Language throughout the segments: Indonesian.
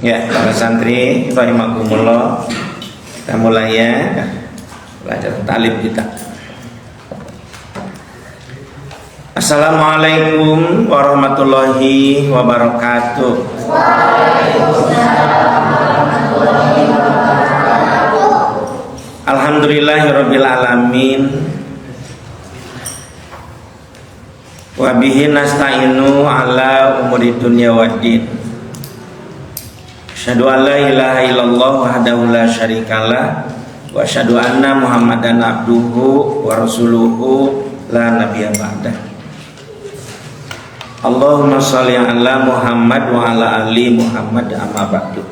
Ya, para santri rahimakumullah, kita mulai ya belajar ta'lim kita. Assalamualaikum warahmatullahi wabarakatuh. Alhamdulillahirabbil alamin. Wa bihi nasta'inu ala umuri dunya waddin. Asyhadu an la ilaha illallah wahdahu la syarikalah wa asyhadu anna Muhammadan abduhu wa rasuluhu la nabiyya ba'dah. Allahumma shalli ala Muhammad wa ala ali Muhammad amma ba'du.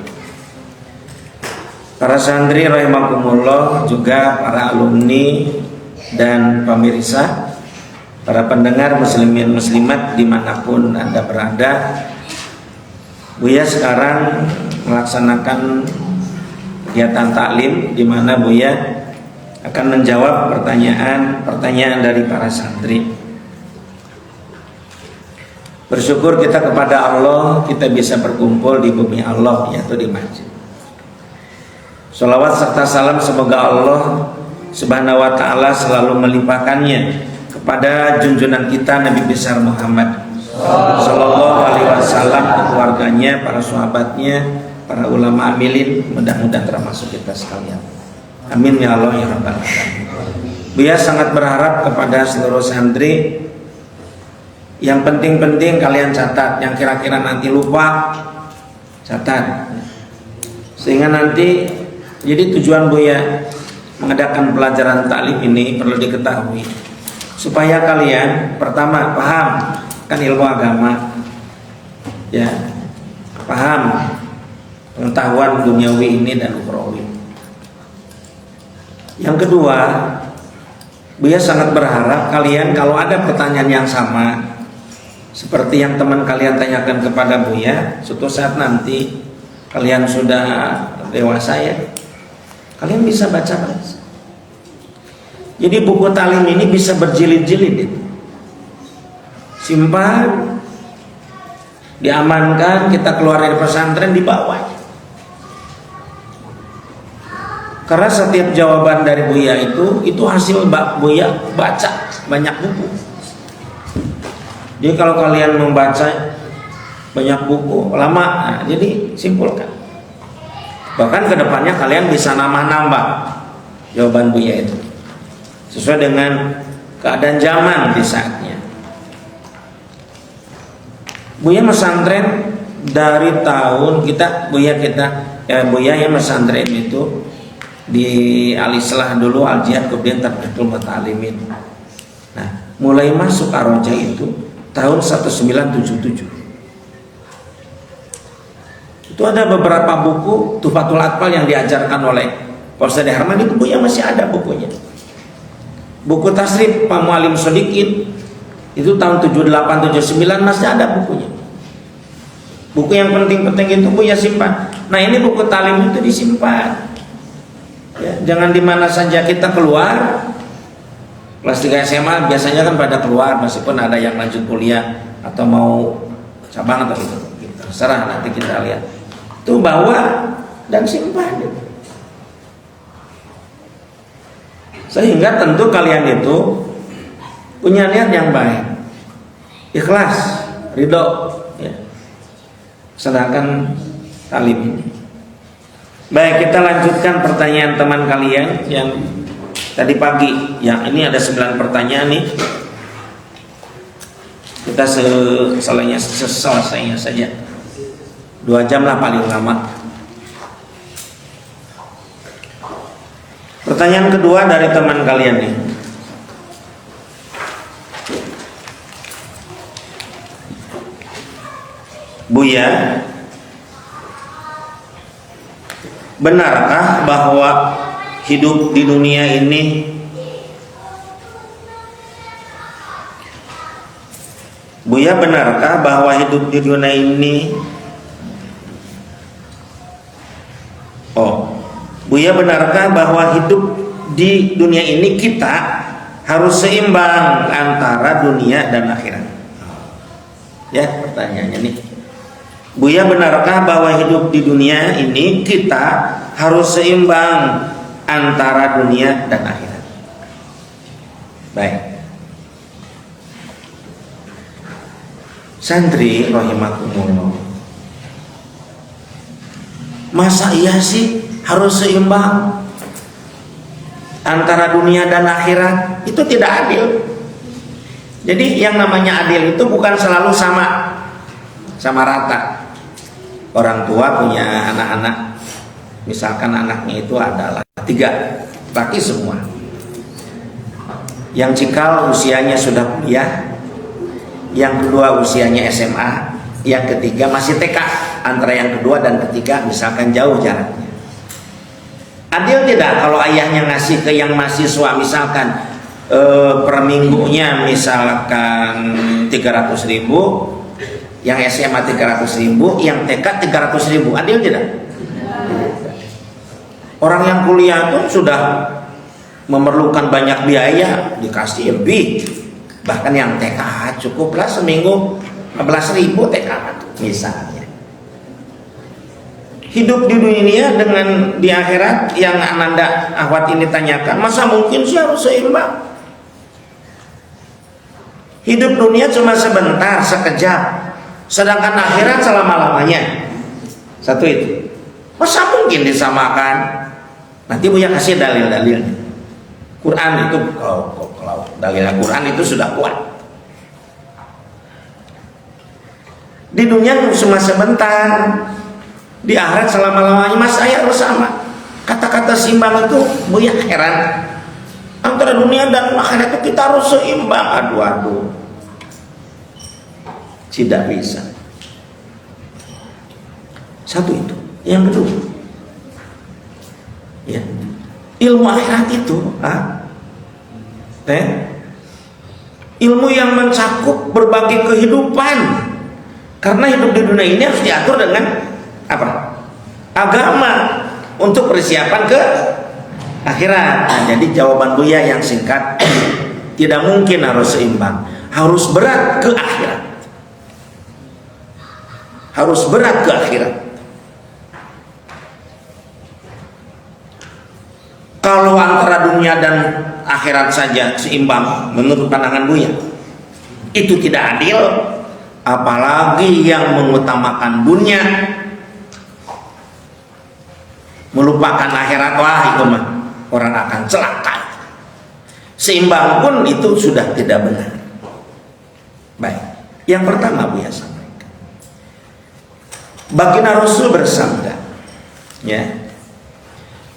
Para santri rahimakumullah, juga para alumni dan pemirsa, para pendengar muslimin muslimat dimanapun Anda berada, Buya sekarang melaksanakan kegiatan taklim di mana Buya akan menjawab pertanyaan dari para santri. Bersyukur kita kepada Allah, kita bisa berkumpul di bumi Allah, yaitu di masjid. Sholawat serta salam semoga Allah Subhanahu wa ta'ala selalu melimpahkannya kepada junjungan kita Nabi besar Muhammad Sallallahu alaihi wasallam, keluarganya, para sahabatnya, para ulama amilin, mudah-mudahan termasuk kita sekalian. Amin ya Allah ya Rabbal alamin. Buya sangat berharap kepada seluruh santri, yang penting-penting kalian catat, yang kira-kira nanti lupa catat, sehingga nanti jadi tujuan Buya mengadakan pelajaran taklim ini perlu diketahui supaya kalian pertama paham kan ilmu agama, ya, paham pengetahuan duniawi ini dan ukhrawi. Yang kedua, Buya sangat berharap kalian kalau ada pertanyaan yang sama seperti yang teman kalian tanyakan kepada Buya, suatu saat nanti kalian sudah dewasa ya, kalian bisa baca-baca. Jadi buku talim ini bisa berjilid-jilid, simpan, diamankan, kita keluar dari pesantren dibawa. Karena setiap jawaban dari Buya itu hasil Buya baca banyak buku. Jadi kalau kalian membaca banyak buku lama, nah, jadi simpulkan. Bahkan kedepannya kalian bisa nambah-nambah jawaban Buya itu sesuai dengan keadaan zaman di saatnya. Buya mesantren dari tahun Buya yang mesantren itu di Al-Islah dulu, Al-Jihad, kemudian Tarbiyatul Muta'allimin. Nah, mulai masuk Ar-Raja itu tahun 1977. Itu ada beberapa buku Tuhfatul Atfal yang diajarkan oleh Ustaz Harman, itu Buya masih ada bukunya. Buku Tasrif Pak Mualim Sodikin itu tahun 78 79 masih ada bukunya. Buku yang penting-penting itu Buya simpan. Nah, ini buku talim itu disimpan. Ya, jangan di mana saja kita keluar kelas 3 SMA biasanya kan pada keluar, meskipun ada yang lanjut kuliah atau mau cabang atau gitu. Terserah, nanti kita lihat. Itu bawa dan simpan. Sehingga tentu kalian itu punya niat yang baik, ikhlas, ridho, ya, sedangkan talim ini. Baik, kita lanjutkan pertanyaan teman kalian yang tadi pagi. Yang ini ada 9 pertanyaan nih. Kita selesainya saja 2 jam lah paling lama. Pertanyaan kedua dari teman kalian nih. Buya, benarkah bahwa hidup di dunia ini Buya benarkah bahwa hidup di dunia ini Buya benarkah bahwa hidup di dunia ini kita harus seimbang antara dunia dan akhirat? Ya, pertanyaannya nih. Buya benarkah bahwa hidup di dunia ini kita harus seimbang antara dunia dan akhirat? Baik. Santri rahimakumullah. Masa iya sih harus seimbang antara dunia dan akhirat? Itu tidak adil. Jadi yang namanya adil itu bukan selalu sama rata. Orang tua punya anak-anak, misalkan anaknya itu adalah 3 laki semua. Yang cikal usianya sudah kuliah, yang kedua usianya SMA, yang ketiga masih TK. Antara yang kedua dan ketiga misalkan jauh jaraknya. Adil tidak kalau ayahnya ngasih ke yang mahasiswa misalkan per minggunya misalkan 300.000, yang SMA 300.000, yang TK 300.000, adil tidak? Orang yang kuliah itu sudah memerlukan banyak biaya dikasih lebih. Bahkan yang TK cukuplah seminggu 15.000 TK misalnya. Hidup di dunia dengan di akhirat yang Ananda Ahwat ini tanyakan, masa mungkin sih harus seimbang? Hidup dunia cuma sebentar, sekejap. Sedangkan akhirat selama-lamanya. Satu itu. Masa mungkin disamakan? Nanti Buya kasih dalil-dalilnya. Quran itu kalau dalil Quran itu sudah kuat. Di dunia cuma sebentar, di akhirat selama-lamanya. Masa ya harus sama? Kata-kata seimbang itu Buya heran. Antara dunia dan akhirat itu kita harus seimbang. Aduh. Tidak bisa. Satu itu. Yang kedua, ya, ilmu akhirat itu ilmu yang mencakup berbagai kehidupan. Karena hidup di dunia ini harus diatur dengan apa? Agama untuk persiapan ke akhirat. Nah, jadi jawaban Buya yang singkat, tidak mungkin harus seimbang, harus berat ke akhirat. Harus berat ke akhirat. Kalau antara dunia dan akhirat saja seimbang menurut pandangan Buya, itu tidak adil. Apalagi yang mengutamakan dunia melupakan akhirat, wah itu mah orang akan celaka. Seimbang pun itu sudah tidak benar. Baik, yang pertama Buya sampaikan, Baginda Rasul bersabda, ya,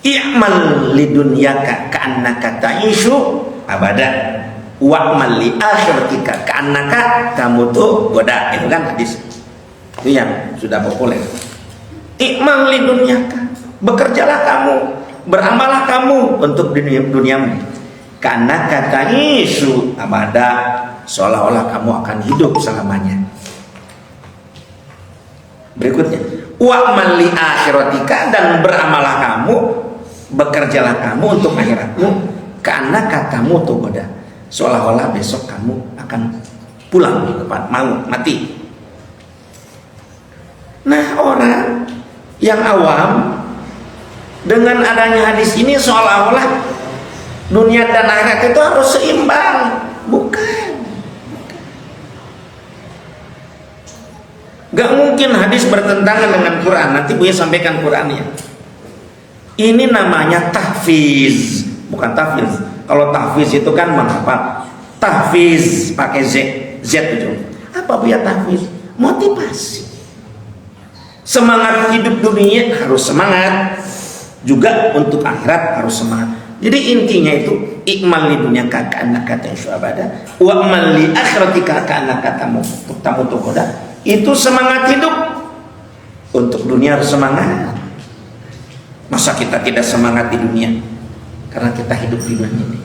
i'mal lidunyaka ka'annaka ta'ishu abada wa'mal li akhiratika ka'annaka tamutu goda. Itu kan hadis itu yang sudah populer. I'mal lidunyaka, bekerjalah kamu, beramallah kamu untuk duniamu, ka'annaka ta'ishu abada, seolah-olah kamu akan hidup selamanya. Berikutnya, wa'mal li akhiratika, dan beramalah kamu, bekerjalah kamu untuk akhiratmu, karena katamu tugoda, seolah-olah besok kamu akan pulang kepada mati. Nah, orang yang awam dengan adanya hadis ini seolah-olah dunia dan akhirat itu harus seimbang. Bukan. Gak mungkin hadis bertentangan dengan Quran. Nanti Buya sampaikan Qurannya. Ini namanya tahfiz, bukan tahfiz. Kalau tahfiz itu kan menghafal. Tahfiz pakai Z itu. Apa Buya tahfiz? Motivasi. Semangat hidup dunia harus semangat, juga untuk akhirat harus semangat. Jadi intinya itu ikmal li dunya ka'annaka ta'ishu abada wa amal li akhiratika ka'annaka tamutu goda. Itu semangat hidup. Untuk dunia harus semangat. Masa kita tidak semangat di dunia karena kita hidup di dunia ini?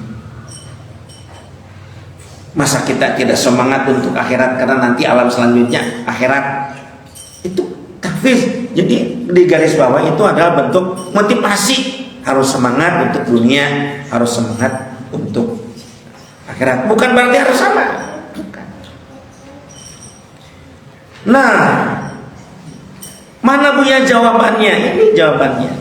Masa kita tidak semangat untuk akhirat karena nanti alam selanjutnya akhirat? Itu tahfiz. Jadi di garis bawah itu adalah bentuk motivasi. Harus semangat untuk dunia, harus semangat untuk akhirat. Bukan berarti harus sama. Nah, Mana Buya jawabannya? Ini jawabannya.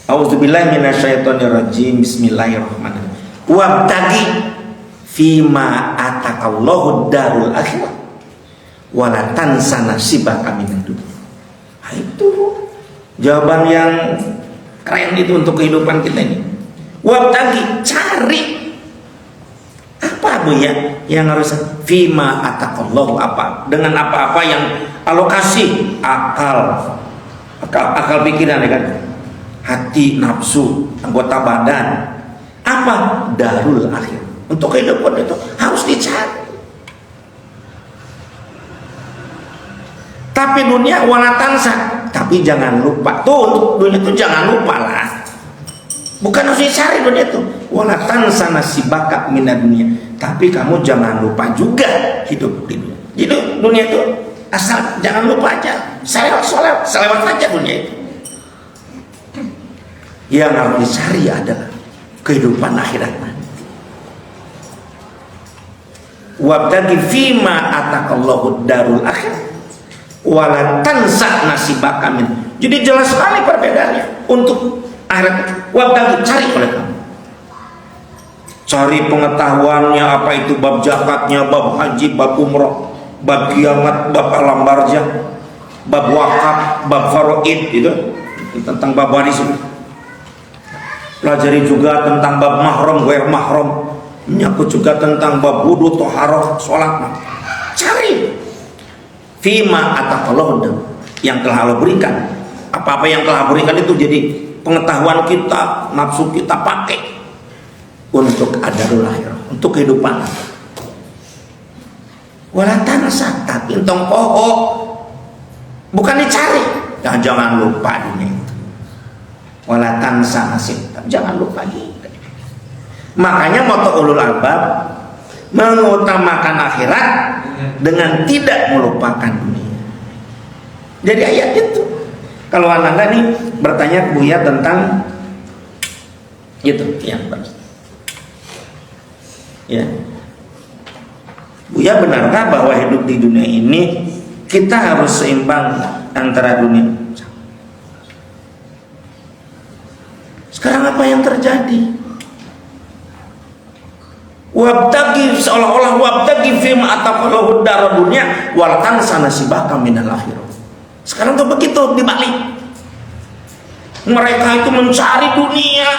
A'udzubillahi minasyaitonirrajim. Bismillahirrahmanirrahim. Wabtagi fima atakallahu darul akhirah wala tansa nasibaka minad dunya. Itu jawaban yang keren itu untuk kehidupan kita ini. Wabtagi, cari apa Buya yang harus fima atakallahu, apa dengan apa-apa yang alokasi akal pikiran, ya kan, hati, nafsu, anggota badan, apa darul akhir untuk kehidupan itu harus dicari. Tapi dunia walatansa, tapi jangan lupa tuh, untuk dunia itu jangan lupa lah, bukan harus dicari dunia itu, walatansa nasibaka minad dunia, tapi kamu jangan lupa juga hidup di dunia. Jadi dunia itu asal jangan lupa aja, selewat aja dunia itu. Yang harus dicari adalah kehidupan akhirat nanti. Wabtagi fima atakallahu darul akhir wala tansa nasibaka min. Jadi jelas sekali perbedaannya untuk akhirat. Wabtagi, cari oleh kamu, cari pengetahuannya, apa itu bab zakatnya, bab haji, bab umroh, bab kiamat, bab alam barzah, bab wakaf, bab faraid, itu tentang bab waris. Pelajari juga tentang bab mahram, ghair mahram, menyangkut juga tentang bab wudu, thaharah, salat. Cari fima atakallahu, yang telah Allah berikan. Apa-apa yang telah berikan itu jadi pengetahuan kita, nafsu kita pakai untuk adarul akhirah, untuk kehidupan. Wala tansa, tapi entong poho, bukan dicari. Jangan lupa dunia itu. Wala tansa nasib, jangan lupa gitu. Makanya moto ulul albab mengutamakan akhirat dengan tidak melupakan dunia. Jadi ayat itu. Kalau Anda nih bertanya ke Buya tentang itu yang ya, Buya benarkah bahwa hidup di dunia ini kita harus seimbang antara dunia? Sekarang apa yang terjadi? Wabtagi, seolah-olah wabtagi fima atakallahu darud dunya wal tansa nasibaka minal akhirah. Sekarang tuh begitu dibalik. Mereka itu mencari dunia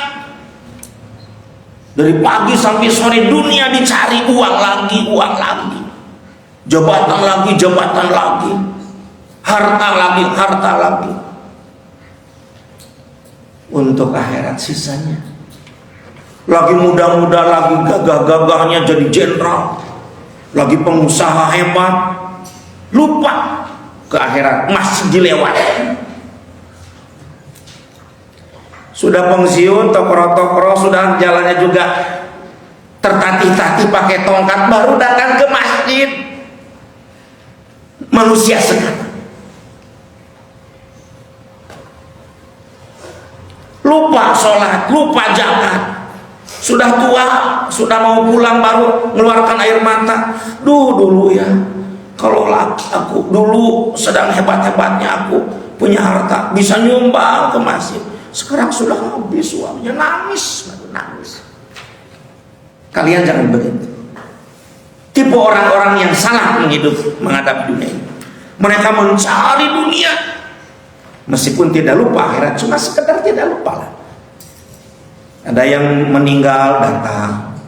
dari pagi sampai sore, dunia dicari, uang lagi, jabatan lagi, harta lagi. Untuk akhirat sisanya lagi muda-muda, lagi gagah-gagahnya jadi jenderal, lagi pengusaha hebat, lupa ke akhirat, masih dilewat. Sudah pensiun, tokro-tokro, sudah jalannya juga tertatih-tatih pakai tongkat, baru datang ke masjid. Manusia sekarang lupa sholat, lupa zakat. Sudah tua, sudah mau pulang baru mengeluarkan air mata. Dulu ya, kalau aku dulu sedang hebat-hebatnya aku punya harta, bisa nyumbang ke masjid. Sekarang sudah habis uangnya, nangis. Kalian jangan begitu. Tipe orang-orang yang salah menghadapi dunia ini. Mereka mencari dunia meskipun tidak lupa akhirat, cuma sekedar tidak lupa lah. Ada yang meninggal datang,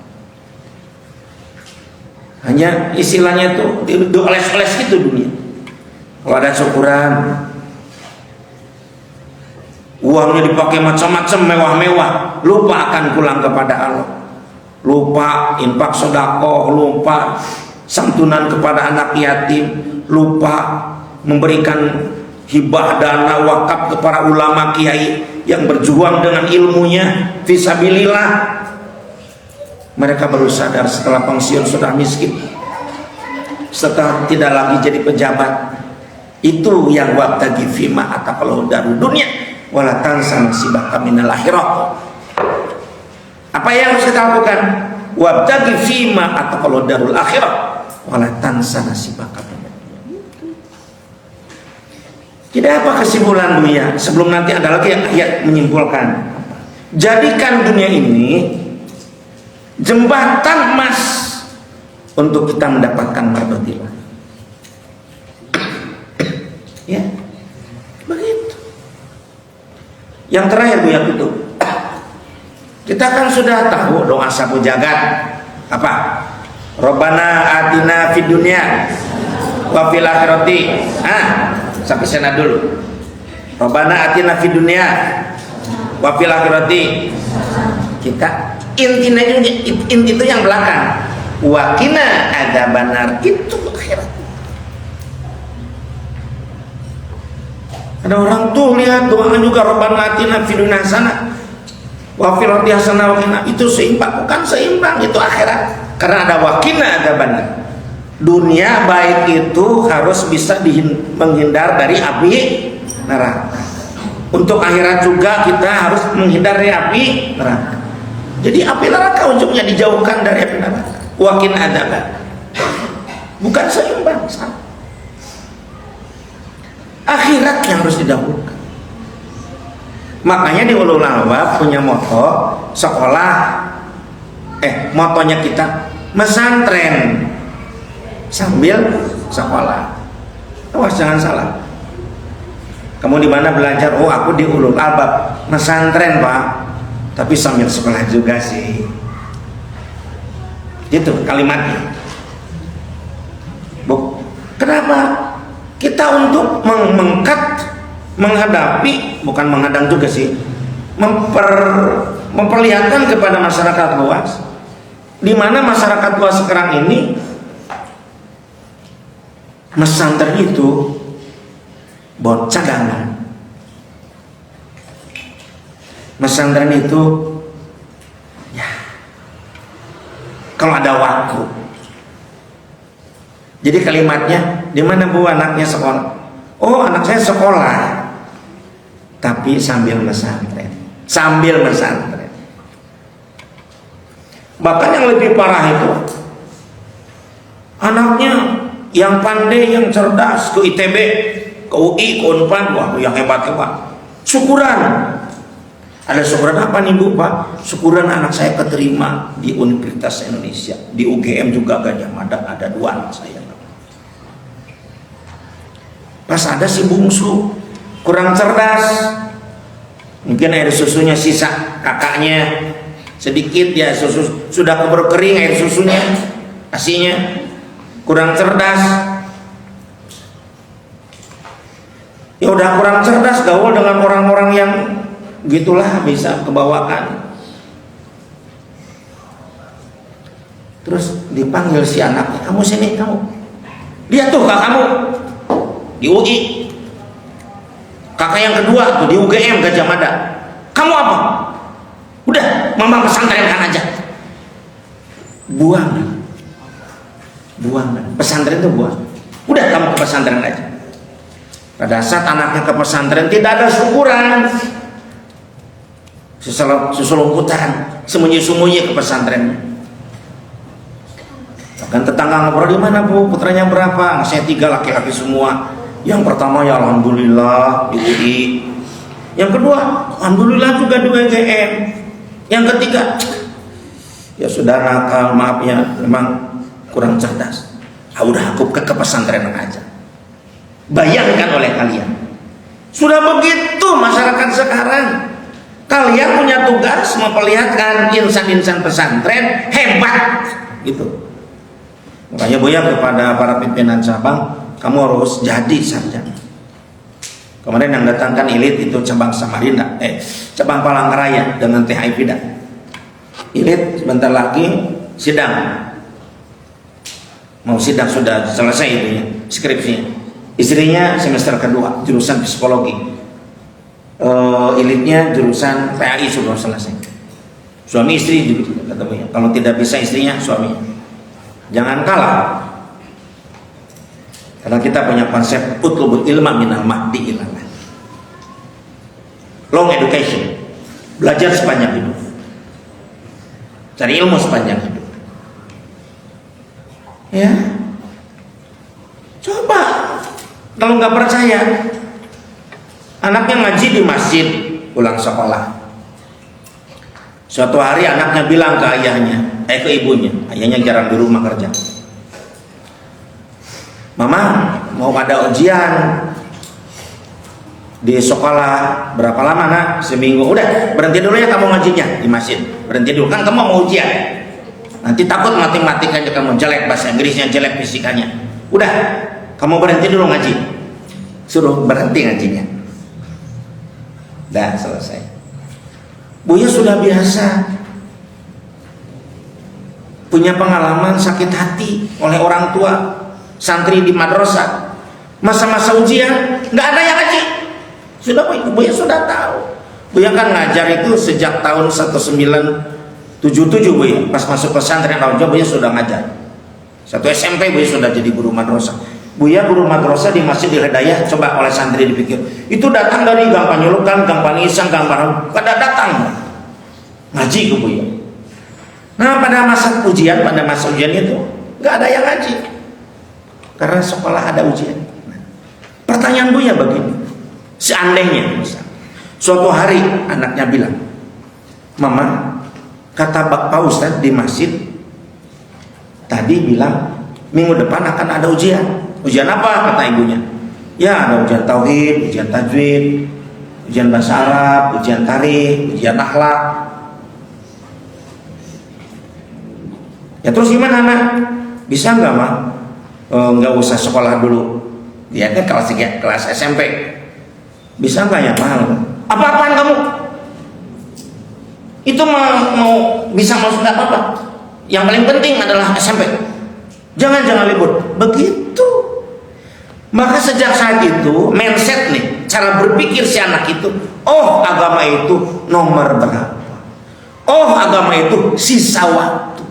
hanya istilahnya tuh dioles-oles gitu dunia. Kalau ada syukuran, uangnya dipakai macam-macam mewah-mewah, lupa akan pulang kepada Allah, lupa infak sedekah, lupa santunan kepada anak yatim, lupa memberikan hibah dana wakaf kepada ulama kiai yang berjuang dengan ilmunya fisabilillah. Mereka baru sadar setelah pensiun sudah miskin, setelah tidak lagi jadi pejabat. Itu yang wabtagi fima atakallahu darud dunya wala tansa nasibaka minal akhirah. Apa yang harus kita lakukan? Wabtagi fima atakallahu darul akhirah wala tansa nasibaka minal dunya. Jadi apa kesimpulan Buya? Sebelum nanti ada lagi yang ayat menyimpulkan. Jadikan dunia ini jembatan emas untuk kita mendapatkan mardotillah. Ya, begitu. Yang terakhir Buya itu, kita kan sudah tahu doa sapu jagat apa? Robbana atina fid dunya wa fil akhirati. Sampai sana dulu. Robbana atina fid dunya wa fil akhirati. Kita intinya itu yang belakang. Wa qina adzabannar, itu akhirat. Ada orang tuh lihat doanya juga Robbana atina fid dunya hasanah wa fil akhirati hasanah wa qina, itu seimbang. Bukan seimbang, itu akhirat. Karena ada wa qina adzabannar. Dunia baik itu harus bisa menghindar dari api neraka. Untuk akhirat juga kita harus menghindar dari api neraka. Jadi api neraka ujungnya dijauhkan dari api neraka. Wakin adzaban. Bukan seimbang, sama. Akhirat yang harus didahulukan. Makanya di Ulul Albab punya moto sekolah. Motonya kita mesantren sambil sekolah. Awas jangan salah. Kamu di mana belajar? Oh, aku di Ulul Albab, mesantren Pak, tapi sambil sekolah juga sih. Itu kalimatnya. Kenapa? Kita untuk menghadapi, bukan menghadang juga sih, memperlihatkan kepada masyarakat luas, di mana masyarakat luas sekarang ini mesantren itu buat cadangan. Mesantren itu ya kalau ada waktu. Jadi kalimatnya, di mana Bu anaknya sekolah? Oh, anak saya sekolah tapi sambil mesantren. Sambil mesantren. Bahkan yang lebih parah itu anaknya yang pandai, yang cerdas ke ITB, ke UI, ke Unpad, wah yang hebat-hebat. Syukuran. Ada syukuran apa nih Bu Pak? Syukuran anak saya keterima di Universitas Indonesia, di UGM juga Gajah Mada, ada 2 anak saya. Pas ada si bungsu kurang cerdas, mungkin air susunya sisa kakaknya sedikit ya, susu sudah keburu kering air susunya, asinya kurang cerdas. Ya udah kurang cerdas, gaul dengan orang-orang yang gitulah, bisa kebawaan. Terus dipanggil si anaknya, kamu sini kamu. Lihat tuh kakakmu di UI, kakak yang kedua tuh di UGM Gajah Mada. Kamu apa? Udah, mama pesantrenkan aja. Buang. Pesantren itu buang. Udah, kamu ke pesantren aja. Pada saat anaknya ke pesantren tidak ada syukuran, susulumputan, sembunyi-sembunyi ke pesantren. Bahkan tetangga ngobrol, di mana Bu? Putranya berapa? Saya 3 laki-laki semua. Yang pertama ya alhamdulillah di UI. Yang kedua alhamdulillah juga di UGM. Yang ketiga ya sudah nakal, maaf ya, memang kurang cerdas. Udah aku ke pesantren aja. Bayangkan oleh kalian, sudah begitu masyarakat sekarang. Kalian punya tugas memperlihatkan insan-insan pesantren hebat gitu. Makanya Buya kepada para pimpinan cabang, kamu harus jadi sarjana. Kemarin yang datangkan Ilit itu cabang Samarinda, cabang Palangkaraya dengan Teh Aifida. Ilit sebentar lagi sidang, mau sidang sudah selesai itu ya, skripsinya. Istrinya semester kedua jurusan psikologi, Ilitnya jurusan PAI sudah selesai. Suami istri juga ketemunya. Kalau tidak bisa istrinya, suaminya. Jangan kalah. Karena kita punya konsep utlubul ilma minal mahdi ilallah. Long education. Belajar sepanjang hidup. Cari ilmu sepanjang hidup. Ya. Coba. Kalau nggak percaya, Anaknya ngaji di masjid, pulang sekolah. Suatu hari anaknya bilang ke ayahnya, ke ibunya, ayahnya jarang di rumah kerja. Mama, mau ada ujian di sekolah, berapa lama nak? Seminggu. Udah, berhenti dulu ya kamu ngajinya di masjid. Berhenti dulu, kan kamu mau ujian. Nanti takut matematikanya kamu jelek, bahasa Inggrisnya jelek, fisikanya. Udah, kamu berhenti dulu ngaji. Suruh berhenti ngajinya. Dah selesai. Buya sudah biasa punya pengalaman sakit hati oleh orang tua, santri di madrasah. Masa-masa ujian nggak ada yang ngaji. Sudah Buya sudah tahu. Buya kan ngajar itu sejak tahun 1977 Buya. Pas masuk pesantren Al-Jauh Buya sudah ngajar. Satu SMP Buya sudah jadi guru madrasah. Buya guru madrasah di Masjidil Hidayah, coba oleh santri dipikir. Itu datang dari Gang Panyulukan, Gang Pangisang, Gang Barang. Pada datang ngaji ke Buya. Nah pada masa ujian itu nggak ada yang ngaji. Karena sekolah ada ujian. Pertanyaan Buya begini. Seandainya suatu hari anaknya bilang, Mama, kata Pak Ustadz di masjid tadi bilang minggu depan akan ada ujian. Ujian apa? Kata ibunya. Ya ada ujian tauhid, ujian tajwid, ujian bahasa Arab, ujian tarikh, ujian akhlak. Ya terus gimana nak? Bisa nggak mah? Nggak usah sekolah dulu. Dia kan kelas SMP. Bisa nggak ya mahal? Apa-apaan kamu? Itu mau bisa masuk nggak apa-apa. Yang paling penting adalah SMP. Jangan libur. Begitu. Maka sejak saat itu mindset nih, cara berpikir si anak itu, oh agama itu nomor berapa? Oh agama itu sisa waktu.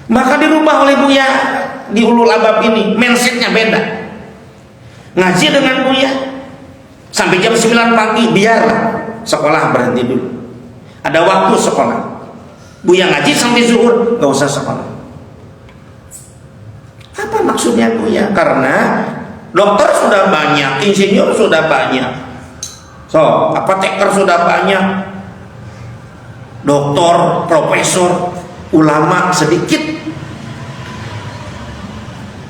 Maka dirubah oleh Buya di Ulul Albab ini, mindsetnya beda. Ngaji dengan Buya sampai jam 9 pagi, biarlah sekolah berhenti dulu. Ada waktu sekolah. Buya ngaji sampai zuhur, gak usah sekolah. Apa maksudnya Buya? Karena dokter sudah banyak, insinyur sudah banyak, apoteker sudah banyak, doktor, profesor, ulama sedikit.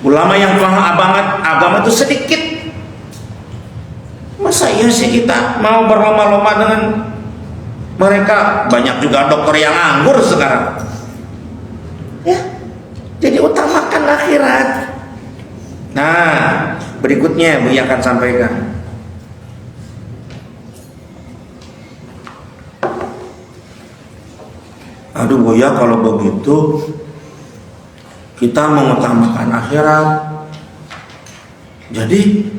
Ulama yang paham agama itu sedikit. Masa iya sih kita mau berlomba-lomba dengan mereka? Banyak juga dokter yang nganggur sekarang. Ya, jadi utamakan akhirat. Nah, berikutnya Buya akan sampaikan. Aduh Buya, kalau begitu kita mengutamakan akhirat. Jadi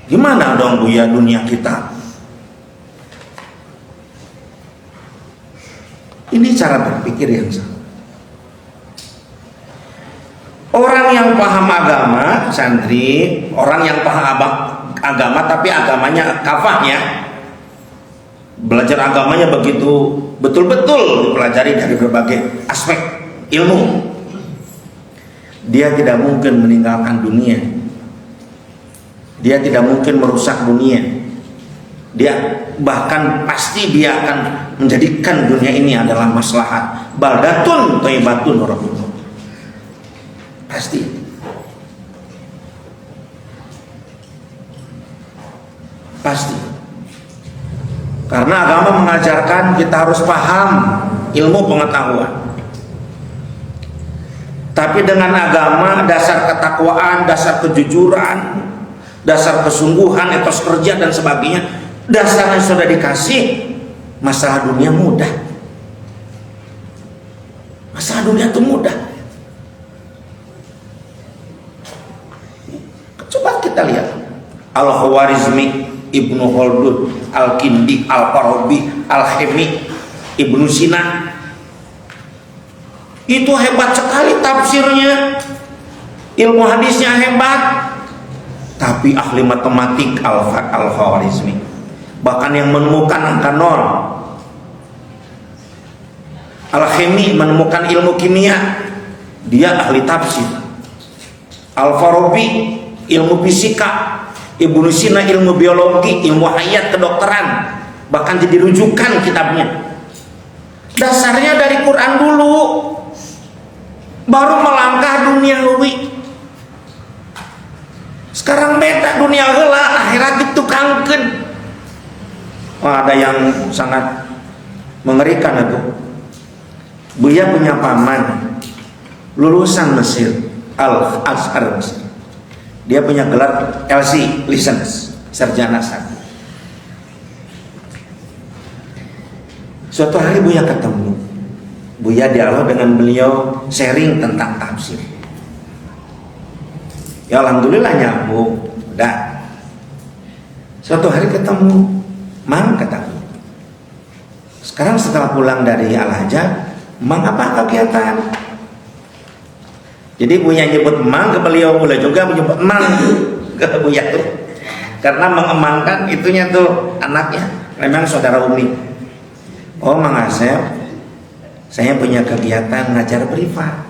gimana dong Buya dunia kita? Ini cara berpikir yang salah. Orang yang paham agama, santri, orang yang paham agama tapi agamanya kafahnya, belajar agamanya begitu betul-betul dipelajari dari berbagai aspek ilmu, dia tidak mungkin meninggalkan dunia. Dia tidak mungkin merusak dunia. Dia bahkan pasti dia akan menjadikan dunia ini adalah maslahat. Baldatun thayyibatun rabbul. Pasti. Pasti. Karena agama mengajarkan kita harus paham ilmu pengetahuan. Tapi dengan agama, dasar ketakwaan, dasar kejujuran, dasar kesungguhan, etos kerja dan sebagainya, dasarnya sudah dikasih, masalah dunia mudah. Masalah dunia itu mudah. Coba kita lihat Al-Khwarizmi, Ibnu Khaldun, Al-Kindi, Al-Farabi, Al-Hemi, Ibnu Sina. Itu hebat sekali tafsirnya, ilmu hadisnya hebat. Tapi ahli matematik Al-Khwarizmi, bahkan yang menemukan angka nol. Al-Hemi menemukan ilmu kimia, dia ahli tafsir. Al-Farabi ilmu fisika, Ibnu Sina ilmu biologi, ilmu hayat, kedokteran, bahkan jadi rujukan kitabnya. Dasarnya dari Quran dulu, baru melangkah duniawi. Sekarang beda, dunia heula, akhirat ditukangkeun. Wah, ada yang sangat mengerikan itu. Buya punya paman lulusan Mesir, Al-Azhar Mesir. Dia punya gelar LC, license, sarjana satu. Suatu hari Buya ketemu, Buya dialog dengan beliau, sharing tentang tafsir. Ya alhamdulillah nyambung. Udah. Suatu hari ketemu, Mang kata, sekarang setelah pulang dari Al-Hajjah, Mang apa kegiatan? Jadi Buya nyebut Mang ke beliau, boleh juga menyebut Mang ke Buya tuh, karena mengemangkan itunya tuh anaknya, memang saudara Umi. Oh Mang Asep, saya punya kegiatan ngajar privat,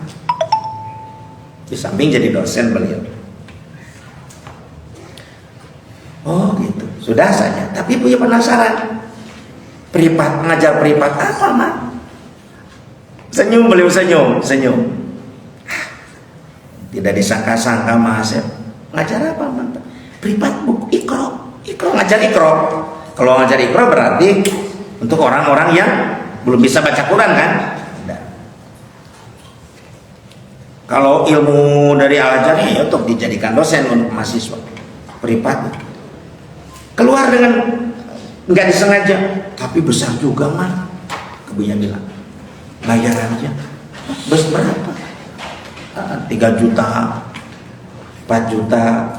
di samping jadi dosen beliau. Oh gitu, sudah saja. Tapi Buya penasaran, privat, ngajar privat apa Mang? Senyum beliau, senyum. Tidak disangka-sangka Mang Asep, ngajar apa Mang? Privat buku Iqra, ngajar Iqra. Kalau ngajar Iqra berarti untuk orang-orang yang belum bisa baca Quran kan? Tidak. Kalau ilmu dari Al-Azhar ya untuk dijadikan dosen untuk mahasiswa privat. Keluar dengan nggak disengaja, tapi besar juga Mang. Kebunya bilang, bayar aja. Bes berapa? 3 juta, 4 juta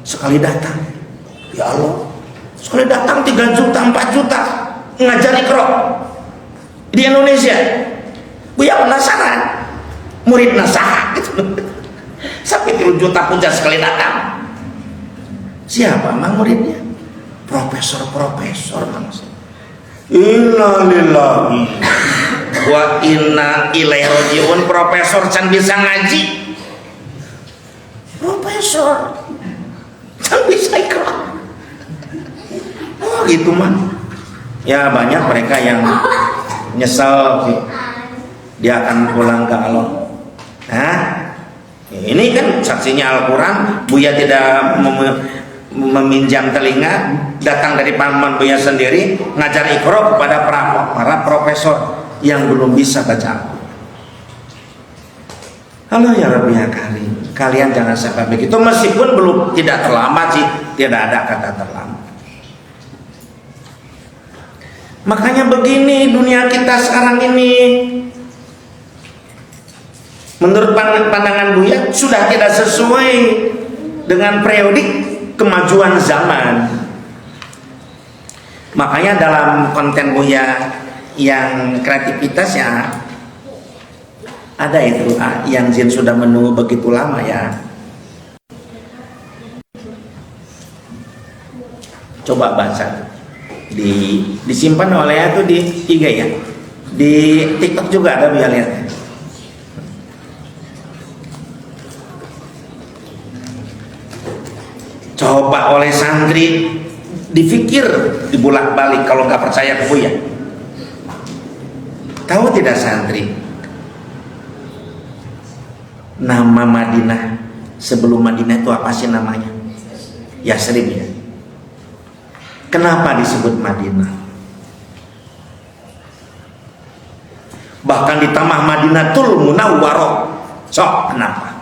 sekali datang. Ya Allah, sekali datang 3 juta, 4 juta ngajar Iqra di Indonesia. Buya penasaran, murid nasaha gitu. Sampai 3 juta puja sekali datang. Siapa Mang muridnya? Profesor Mang. Inna lillahi wa inna ilaihi rajiun. Profesor can bisa ngaji, profesor can bisa Iqra. Oh gitu Mang. Ya banyak mereka yang nyesal dia akan pulang ke Allah. Nah, ini kan saksinya Al-Quran. Buya tidak meminjam telinga, datang dari paman Buya sendiri ngajar Iqra kepada para profesor yang belum bisa baca Al-Quran. Halo ya Rabbi ya Karim, kalian jangan sampai begitu. Meskipun belum, tidak terlambat sih, tidak ada kata terlambat. Makanya begini dunia kita sekarang ini, menurut pandangan Buya sudah tidak sesuai dengan periodik kemajuan zaman. Makanya dalam konten Buya yang kreativitasnya ada itu yang jin sudah menunggu begitu lama ya. Coba baca, disimpan oleh itu di IG ya, di TikTok juga ada, Buya lihat. Coba oleh santri dipikir, dibulak-balik kalau nggak percaya ke Buya. Tahu tidak santri, nama Madinah sebelum Madinah itu apa sih namanya? Yasrib ya. Kenapa disebut Madinah? Bahkan di Tamah Madinatul Munawwarah. Sok, kenapa?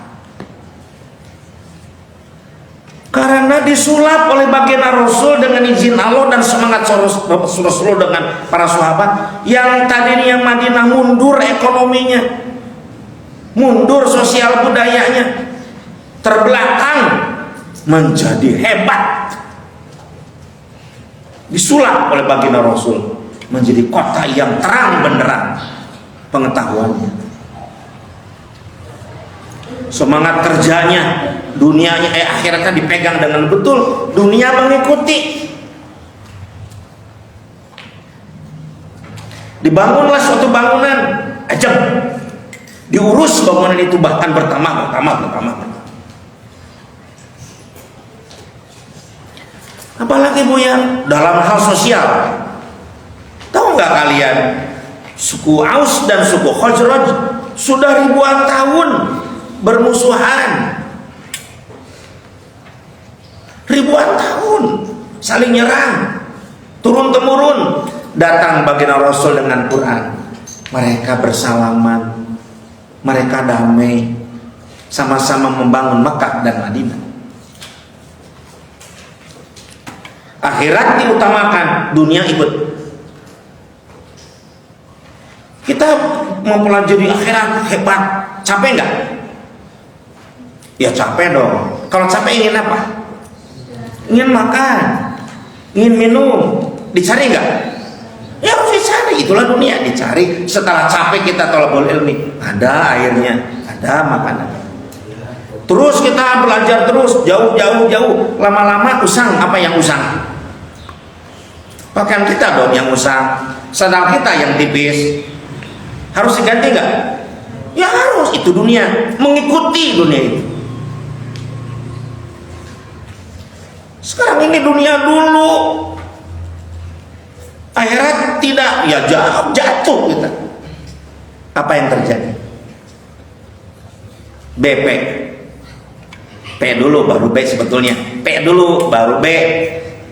Karena disulap oleh baginda Rasul dengan izin Allah dan semangat Rasul dengan para sahabat yang tadinya Madinah mundur ekonominya, mundur sosial budayanya, terbelakang menjadi hebat. Disulap oleh baginda Rasul menjadi kota yang terang benderang pengetahuannya, semangat kerjanya, dunianya akhiratnya dipegang dengan betul, dunia mengikuti. Dibangunlah suatu bangunan aja, diurus bangunan itu, bahkan bertambah. Bu ya, dalam hal sosial. Tahu nggak kalian, suku Aus dan suku Khazraj sudah ribuan tahun bermusuhan. Ribuan tahun saling nyerang, turun temurun. Datang baginda Rasul dengan Quran, mereka bersalaman, mereka damai, sama-sama membangun Mekah dan Madinah. Akhirat diutamakan, dunia ikut. Kita mempelajari akhirat hebat, capek nggak? Ya capek dong. Kalau capek ingin apa? Ingin makan, ingin minum, dicari nggak? Ya harus dicari, itulah dunia, dicari. Setelah capek kita thalabul ilmi, ada airnya, ada makanan. Terus kita belajar terus, jauh, lama-lama usang. Apa yang usang? Pakaian kita dong yang usang, sandal kita yang tipis. Harus diganti nggak? Ya harus, itu dunia, mengikuti dunia itu. Sekarang ini dunia dulu, akhirat tidak, ya jatuh kita. Apa yang terjadi? BP, P dulu baru B sebetulnya, P dulu baru B,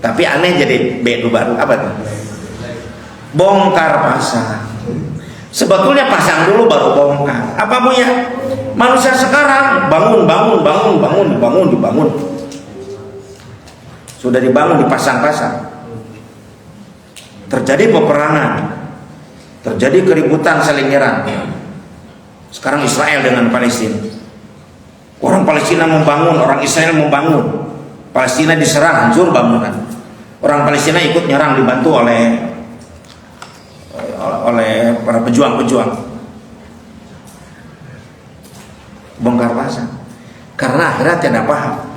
tapi aneh jadi B dulu baru apa tuh? Bongkar pasang. Sebetulnya pasang dulu baru bongkar. Apa Bu ya? Manusia sekarang bangun. Sudah dibangun, dipasang-pasang. Terjadi peperangan, terjadi keributan saling nyerang. Sekarang Israel dengan Palestina. Orang Palestina membangun, orang Israel membangun. Palestina diserang, hancur bangunan. Orang Palestina ikut nyerang, dibantu oleh para pejuang-pejuang. Bongkar pasang. Karena akhirat tidak paham.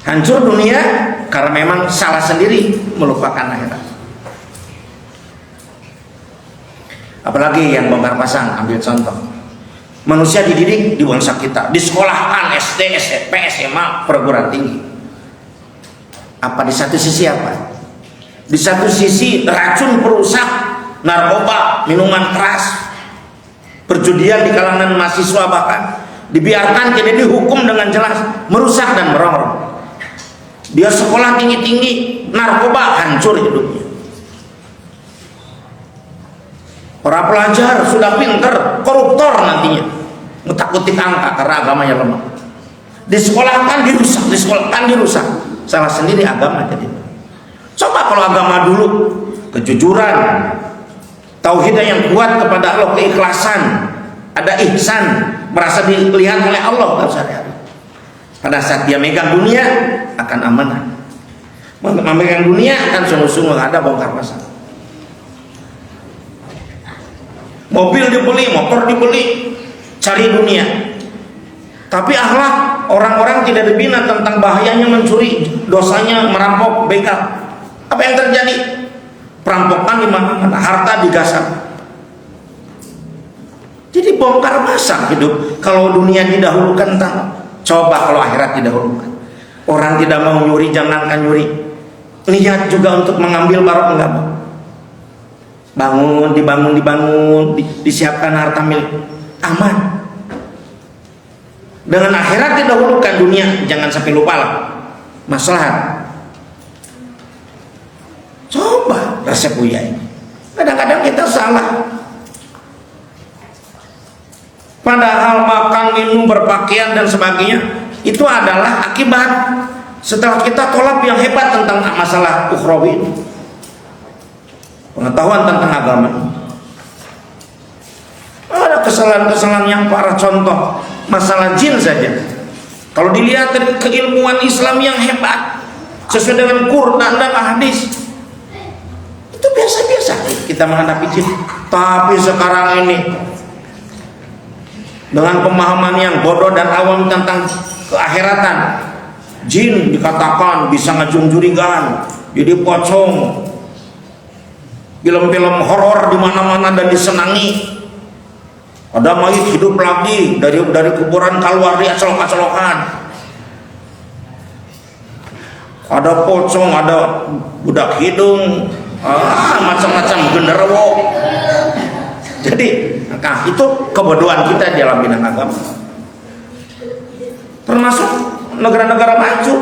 Hancur dunia karena memang salah sendiri, melupakan akhirat. Apalagi yang bongkar pasang, ambil contoh. Manusia dididik di bangsa kita, di sekolahan SD, SMP, SMA, perguruan tinggi. Apa di satu sisi apa? Di satu sisi racun perusak, narkoba, minuman keras, perjudian di kalangan mahasiswa bahkan dibiarkan tidak dihukum dengan jelas, merusak dan merongrong. Dia sekolah tinggi-tinggi, narkoba, hancur hidupnya. Para pelajar sudah pinter, koruptor nantinya, ngutak-ngutik angka karena agamanya lemah. Disekolahkan dirusak, salah sendiri agama jadi. Coba kalau agama dulu, kejujuran, tauhid yang kuat kepada Allah, keikhlasan, ada ihsan, merasa dilihat oleh Allah dalam syariat. Pada saat dia megang dunia akan amanah, memegang dunia akan sungguh-sungguh, ada bongkar pasang. Mobil dibeli, motor dibeli, cari dunia. Tapi akhlak orang-orang tidak dibina tentang bahayanya mencuri, dosanya merampok, begal. Apa yang terjadi? Perampokan di mana-mana, harta digasap. Jadi bongkar pasang hidup. Kalau dunia didahulukan, coba kalau akhirat didahulukan. Orang tidak mau nyuri, jangankan nyuri, niat juga untuk mengambil barokah enggak mau. Dibangun, disiapkan harta milik, aman. Dengan akhirat didahulukan, dunia jangan sampai lupa lah, maslahat. Coba resep Buya ini. Kadang-kadang kita salah. Padahal makan, minum, berpakaian dan sebagainya itu adalah akibat setelah kita tolak yang hebat tentang masalah ukhrawi ini. Pengetahuan tentang agama. Ada kesalahan-kesalahan yang parah, contoh masalah jin saja. Kalau dilihat dari keilmuan Islam yang hebat sesuai dengan Quran dan hadis, itu biasa-biasa kita menghadapi jin. Tapi sekarang ini dengan pemahaman yang bodoh dan awam tentang keakhiratan, jin dikatakan bisa ngajung jurigan, jadi pocong, film-film horor di mana-mana dan disenangi. Ada mayit hidup lagi dari kuburan keluar, dia celok-celokan. ada pocong, ada budak hidung, macam-macam genderuwo. Jadi itu kebodohan kita di dalam bidang agama. Termasuk negara-negara maju,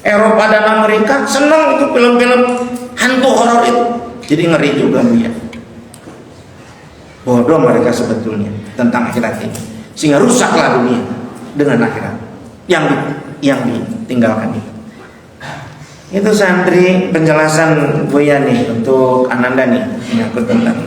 Eropa dan Amerika senang itu film-film hantu horor itu. Jadi ngeri juga ya. Bodoh mereka sebetulnya tentang akhirat ini, sehingga rusaklah dunia dengan akhirat yang ditinggalkan itu. Itu santri penjelasan Buya nih untuk Ananda nih menyangkut tentang